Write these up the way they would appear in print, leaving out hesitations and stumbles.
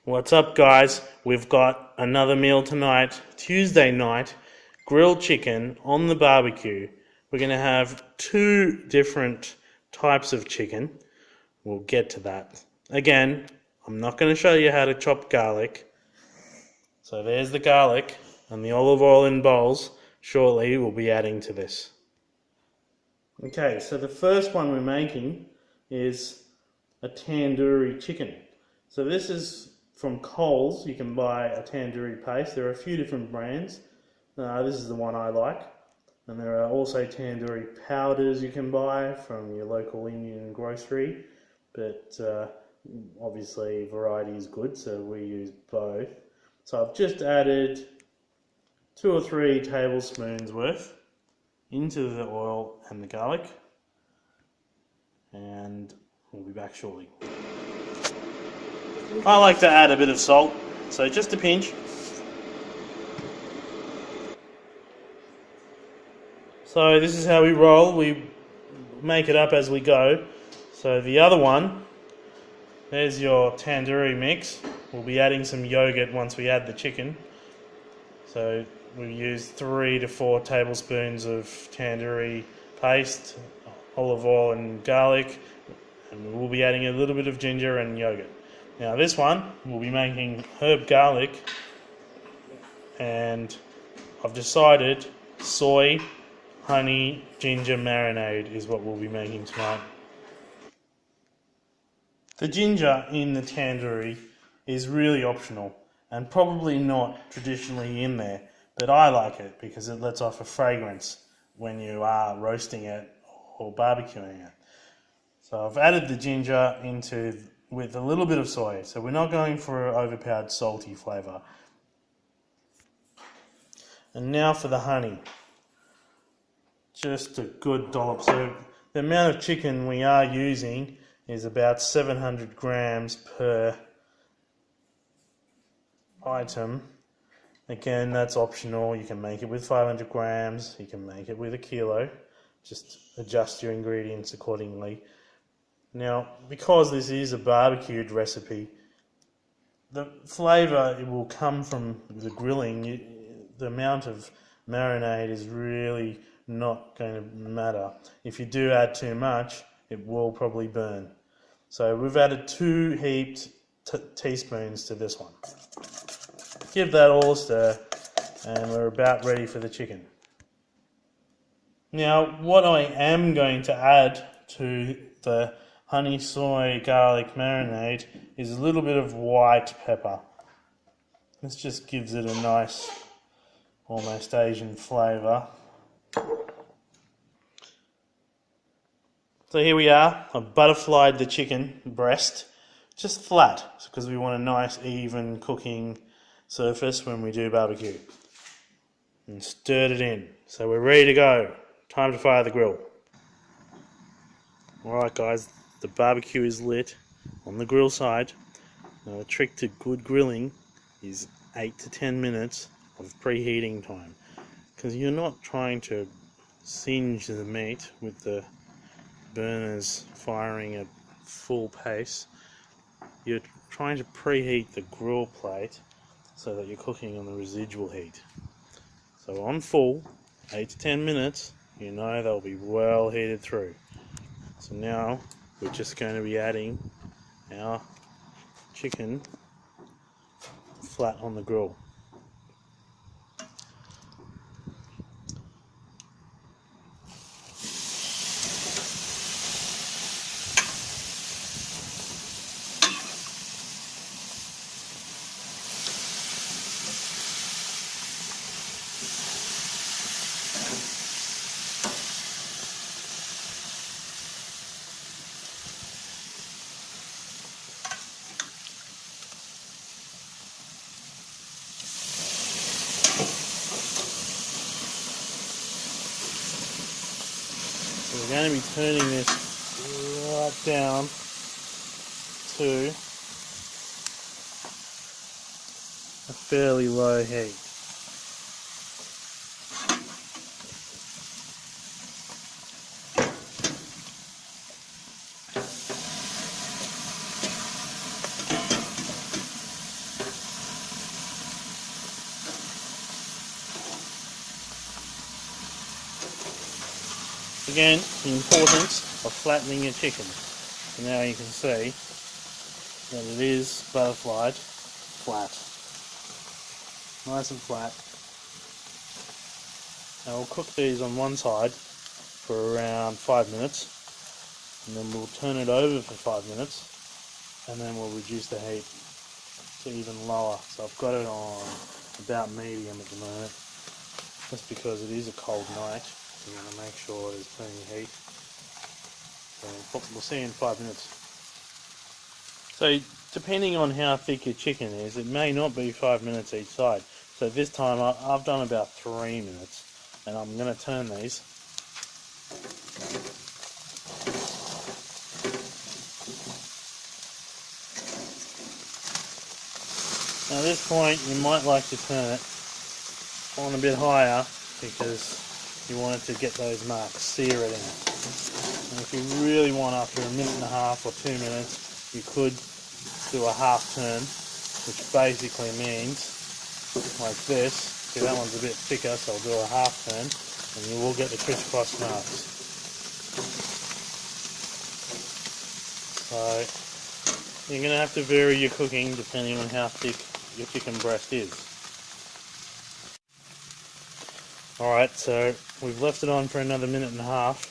What's up, guys? We've got another meal tonight, Tuesday night, grilled chicken on the barbecue. We're going to have two different types of chicken. We'll get to that. Again, I'm not going to show you how to chop garlic. So there's the garlic and the olive oil in bowls. Shortly we'll be adding to this. Okay, so the first one we're making is a tandoori chicken. So this is from Coles. You can buy a tandoori paste. There are a few different brands. This is the one I like. And there are also tandoori powders you can buy from your local Indian grocery. But obviously variety is good, so we use both. So I've just added 2 or 3 tablespoons worth into the oil and the garlic. And we'll be back shortly. I like to add a bit of salt, so just a pinch. So this is how we roll. We make it up as we go. So the other one, there's your tandoori mix. We'll be adding some yogurt once we add the chicken. So we use 3 to 4 tablespoons of tandoori paste, olive oil and garlic, and we'll be adding a little bit of ginger and yogurt. Now this one, we'll be making herb garlic, and I've decided soy, honey, ginger marinade is what we'll be making tonight. The ginger in the tandoori is really optional and probably not traditionally in there, but I like it because it lets off a fragrance when you are roasting it or barbecuing it. So I've added the ginger with a little bit of soy, so we're not going for an overpowered salty flavour. And now for the honey. Just a good dollop. So the amount of chicken we are using is about 700 grams per item. Again, that's optional. You can make it with 500 grams, you can make it with a kilo. Just adjust your ingredients accordingly. Now, because this is a barbecued recipe, the flavour it will come from the grilling. The amount of marinade is really not going to matter. If you do add too much, it will probably burn. So we've added 2 heaped teaspoons to this one. Give that all a stir, and we're about ready for the chicken. Now, what I am going to add to the honey soy garlic marinade is a little bit of white pepper. This just gives it a nice, almost Asian flavour. So here we are. I've butterflied the chicken breast just flat because we want a nice even cooking surface when we do barbecue. And stirred it in. So we're ready to go. Time to fire the grill. Alright guys, the barbecue is lit on the grill side. Now the trick to good grilling is 8 to 10 minutes of preheating time, because you're not trying to singe the meat with the burners firing at full pace. You're trying to preheat the grill plate so that you're cooking on the residual heat. So on full, 8 to 10 minutes, you know they'll be well heated through. So now we're just going to be adding our chicken flat on the grill. So we're going to be turning this right down to a fairly low heat. Again, the importance of flattening your chicken. So now you can see that it is butterflied flat. Nice and flat. Now we'll cook these on one side for around 5 minutes, and then we'll turn it over for 5 minutes, and then we'll reduce the heat to even lower. So I've got it on about medium at the moment, just because it is a cold night. I'm going to make sure there's plenty of heat. So we'll see in 5 minutes. So depending on how thick your chicken is, it may not be 5 minutes each side. So this time I've done about 3 minutes, and I'm going to turn these. Now at this point you might like to turn it on a bit higher, because you want it to get those marks, sear it in. And if you really want, after a minute and a half or 2 minutes, you could do a half turn, which basically means like this. See, that one's a bit thicker, so I'll do a half turn, and you will get the crisscross marks. So you're going to have to vary your cooking depending on how thick your chicken breast is. Alright, so we've left it on for another minute and a half,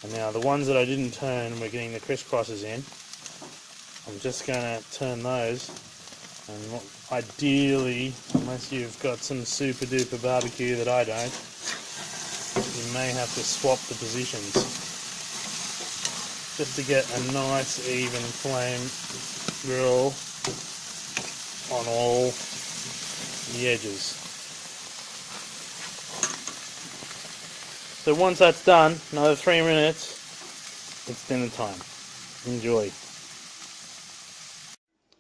and now the ones that I didn't turn, we're getting the crisscrosses in. I'm just going to turn those, and ideally, unless you've got some super duper barbecue that I don't, you may have to swap the positions just to get a nice even flame grill on all the edges. So once that's done, another 3 minutes, it's dinner time. Enjoy.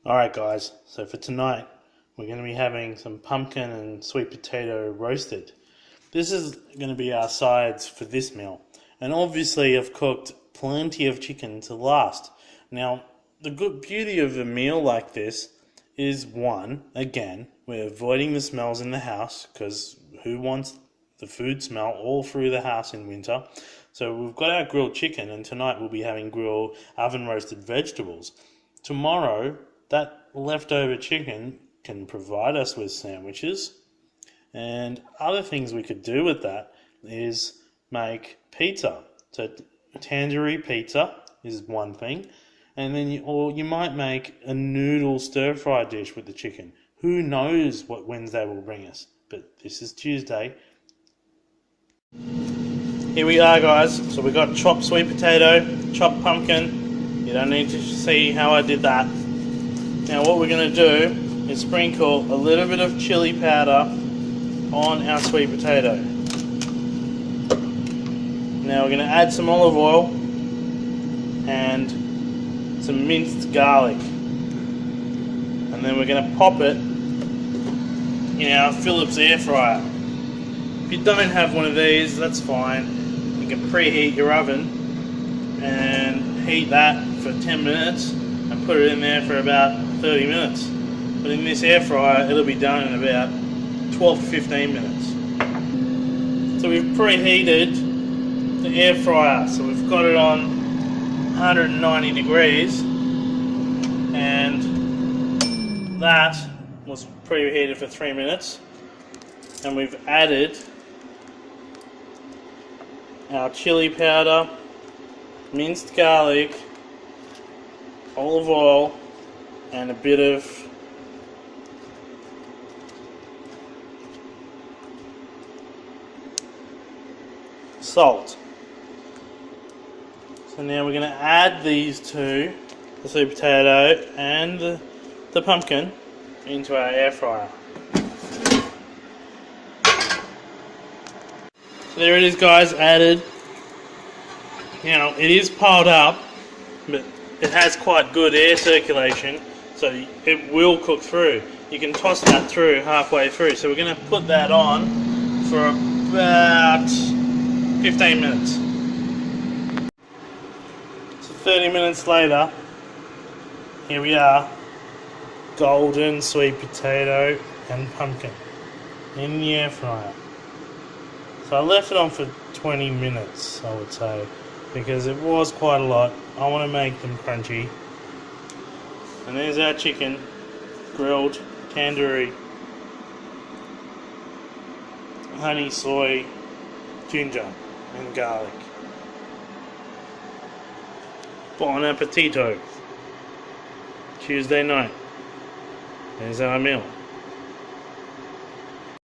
Alright guys, so for tonight we're going to be having some pumpkin and sweet potato roasted. This is going to be our sides for this meal. And obviously I've cooked plenty of chicken to last. Now, the good beauty of a meal like this is, one, again, we're avoiding the smells in the house, because who wants the food smell all through the house in winter? So we've got our grilled chicken, and tonight we'll be having grilled oven roasted vegetables. Tomorrow, that leftover chicken can provide us with sandwiches, and other things we could do with that is make pizza. So tandoori pizza is one thing, and then you might make a noodle stir-fry dish with the chicken. Who knows what Wednesday will bring us? But this is Tuesday. Here we are guys, so we got chopped sweet potato, chopped pumpkin. You don't need to see how I did that. Now what we're going to do is sprinkle a little bit of chili powder on our sweet potato. Now we're going to add some olive oil and some minced garlic. And then we're going to pop it in our Philips air fryer. If you don't have one of these, that's fine. You can preheat your oven and heat that for 10 minutes and put it in there for about 30 minutes. But in this air fryer, it'll be done in about 12 to 15 minutes. So we've preheated the air fryer. So we've got it on 190 degrees, and that was preheated for 3 minutes. And we've added our chili powder, minced garlic, olive oil, and a bit of salt. So now we're going to add these two, the sweet potato and the pumpkin, into our air fryer. So there it is guys, added. Now it is piled up, but it has quite good air circulation, so it will cook through. You can toss that through halfway through. So we're going to put that on for about 15 minutes. So 30 minutes later, here we are, golden sweet potato and pumpkin in the air fryer. So I left it on for 20 minutes, I would say, because it was quite a lot. I want to make them crunchy. And there's our chicken, grilled, tandoori, honey, soy, ginger, and garlic. Bon appetito. Tuesday night. There's our meal.